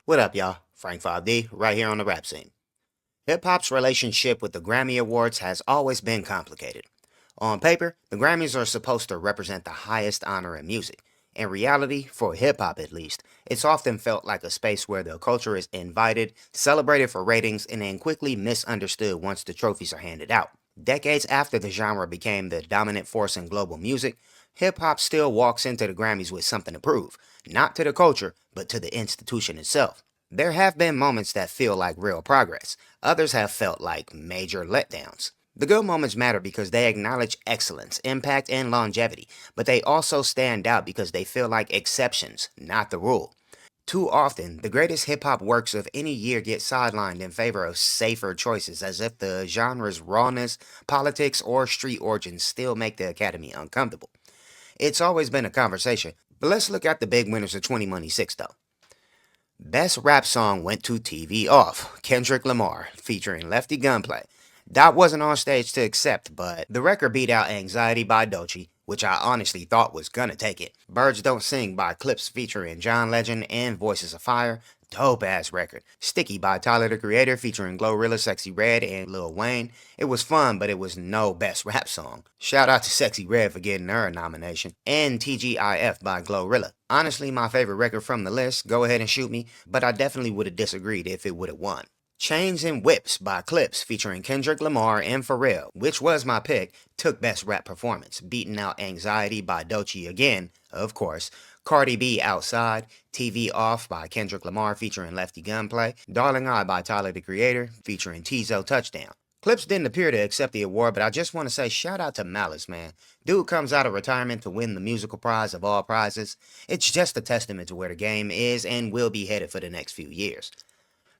What up, y'all? Frank 5D, right here on the rap scene. Hip hop's relationship with the Grammy Awards has always been complicated. On paper, the Grammys are supposed to represent the highest honor in music. In reality, for hip hop at least, it's often felt like a space where the culture is invited, celebrated for ratings, and then quickly misunderstood once the trophies are handed out. Decades after the genre became the dominant force in global music, hip hop still walks into the Grammys with something to prove, not to the culture, but to the institution itself. There have been moments that feel like real progress. Others have felt like major letdowns. The good moments matter because they acknowledge excellence, impact, and longevity, but they also stand out because they feel like exceptions, not the rule. Too often, the greatest hip hop works of any year get sidelined in favor of safer choices, as if the genre's rawness, politics, or street origins still make the Academy uncomfortable. It's always been a conversation, but let's look at the big winners of 2026 though. Best rap song went to TV Off, Kendrick Lamar, featuring Lefty Gunplay. Dot wasn't on stage to accept, but the record beat out Anxiety by Doechii, which I honestly thought was gonna take it. Birds Don't Sing by Clips featuring John Legend and Voices of Fire. Dope ass record. Sticky by Tyler the Creator featuring Glorilla, Sexy Red, and Lil Wayne. It was fun, but it was no best rap song. Shout out to Sexy Red for getting her a nomination. And TGIF by Glorilla. Honestly, my favorite record from the list. Go ahead and shoot me, but I definitely would have disagreed if it would have won. Chains and Whips by Clips featuring Kendrick Lamar and Pharrell, which was my pick, took Best Rap Performance, beating out Anxiety by Doechii again, of course, Cardi B Outside, TV Off by Kendrick Lamar featuring Lefty Gunplay, Darling I by Tyler the Creator featuring Tizo Touchdown. Clips didn't appear to accept the award, but I just want to say shout out to Malice, man. Dude comes out of retirement to win the musical prize of all prizes. It's just a testament to where the game is and will be headed for the next few years.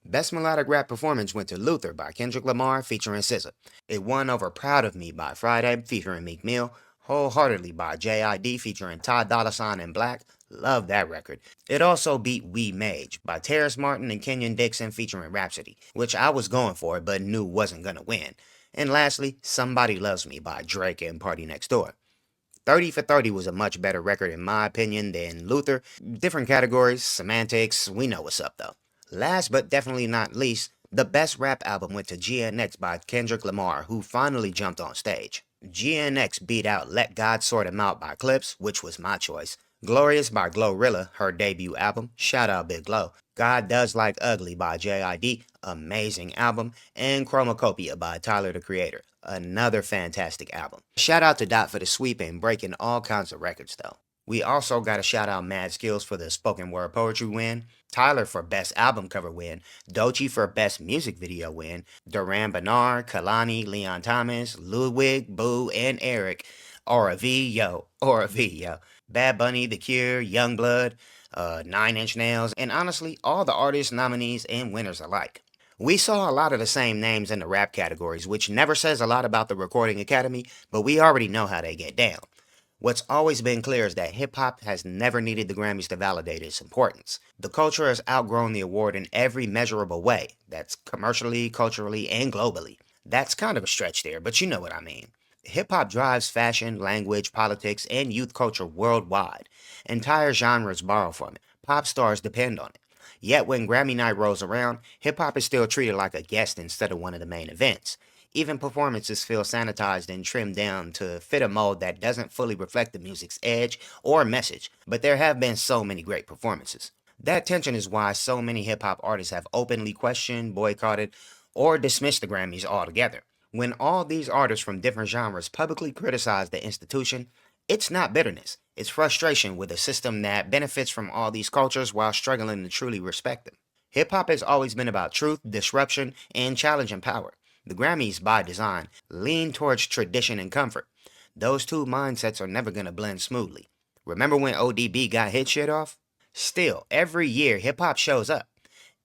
Best Melodic Rap Performance went to Luther by Kendrick Lamar featuring SZA. It won over Proud of Me by Friday featuring Meek Mill, Wholeheartedly by J.I.D. featuring Ty Dolla $ign and Black. Love that record. It also beat We Mage by Terrace Martin and Kenyon Dixon featuring Rhapsody, which I was going for but knew wasn't gonna win. And lastly, Somebody Loves Me by Drake and Party Next Door. 30 for 30 was a much better record in my opinion than Luther. Different categories, semantics, we know what's up though. Last but definitely not least, the best rap album went to GNX by Kendrick Lamar, who finally jumped on stage. GNX beat out Let God Sort 'Em Out by Clips, which was my choice. Glorious by Glorilla, her debut album. Shout out Big Glow. God Does Like Ugly by JID, amazing album. And Chromacopia by Tyler the Creator, another fantastic album. Shout out to Dot for the sweep and breaking all kinds of records though. We also got to shout out Mad Skills for the spoken word poetry win, Tyler for best album cover win, Doechii for best music video win, Duran Bernard, Kalani, Leon Thomas, Ludwig, Boo, and Eric, Aura V, yo, Bad Bunny, The Cure, Youngblood, 9 Inch Nails, and honestly, all the artists, nominees, and winners alike. We saw a lot of the same names in the rap categories, which never says a lot about the Recording Academy, but we already know how they get down. What's always been clear is that hip hop has never needed the Grammys to validate its importance. The culture has outgrown the award in every measurable way. That's commercially, culturally, and globally. That's kind of a stretch there, but you know what I mean. Hip hop drives fashion, language, politics, and youth culture worldwide. Entire genres borrow from it. Pop stars depend on it. Yet when Grammy night rolls around, hip hop is still treated like a guest instead of one of the main events. Even performances feel sanitized and trimmed down to fit a mold that doesn't fully reflect the music's edge or message, but there have been so many great performances. That tension is why so many hip hop artists have openly questioned, boycotted, or dismissed the Grammys altogether. When all these artists from different genres publicly criticize the institution, it's not bitterness, it's frustration with a system that benefits from all these cultures while struggling to truly respect them. Hip hop has always been about truth, disruption, and challenge and power. The Grammys, by design, lean towards tradition and comfort. Those two mindsets are never going to blend smoothly. Remember when ODB got his shit off? Still, every year hip hop shows up.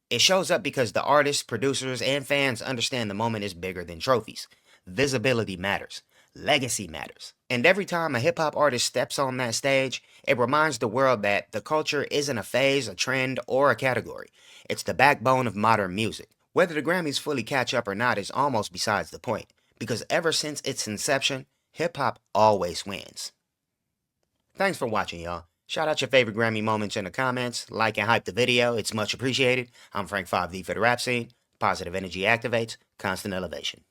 It shows up because the artists, producers, and fans understand the moment is bigger than trophies. Visibility matters. Legacy matters. And every time a hip hop artist steps on that stage, it reminds the world that the culture isn't a phase, a trend, or a category. It's the backbone of modern music. Whether the Grammys fully catch up or not is almost besides the point, because ever since its inception, hip hop always wins. Thanks for watching, y'all. Shout out your favorite Grammy moments in the comments. Like and hype the video. It's much appreciated. I'm Frank 5D for the rap scene. Positive energy activates constant elevation.